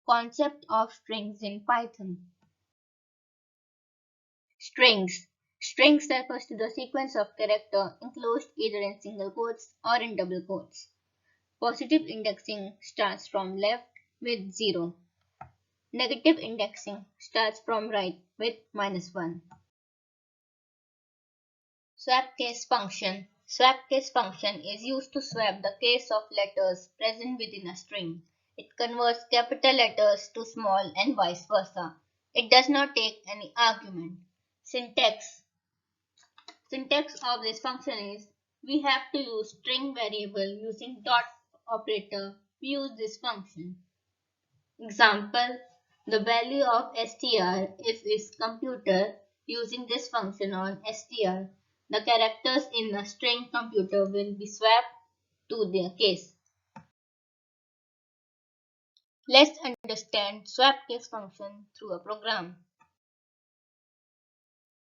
Concept of strings in Python. Strings. Strings refers to the sequence of character enclosed either in single quotes or in double quotes. Positive indexing starts from left with 0. Negative indexing starts from right with -1. Swapcase function. Swapcase function is used to swap the case of letters present within a string. It converts capital letters to small and vice versa. It does not take any argument. Syntax. Syntax of this function is we have to use string variable using dot operator. We use this function. Example, the value of str is computer using this function on str. The characters in the string computer will be swapped to their case. Let's understand swap case function through a program.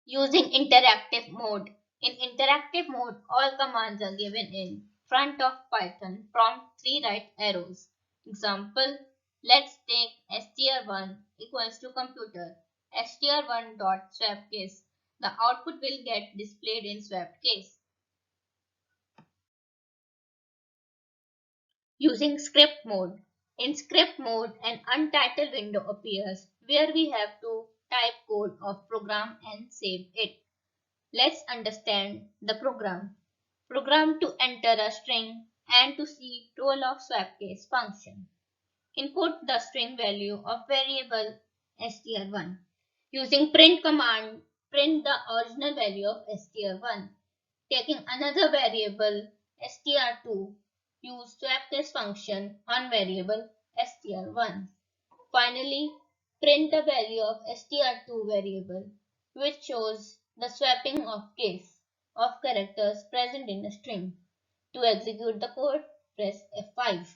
Using interactive mode. In interactive mode, all commands are given in front of Python prompt 3 right arrows. Example, let's take str1 equals to computer str1 dot swap case. The output will get displayed in swap case. Using script mode. In script mode, an untitled window appears where we have to type code of program and save it. Let's understand the program. Program to enter a string and to see role of swapcase function. Input the string value of variable str1. Using print command, print the original value of str1. Taking another variable str2, use swapcase function on variable str1. Finally, print the value of str2 variable, which shows the swapping of case of characters present in a string. To execute the code, press F5.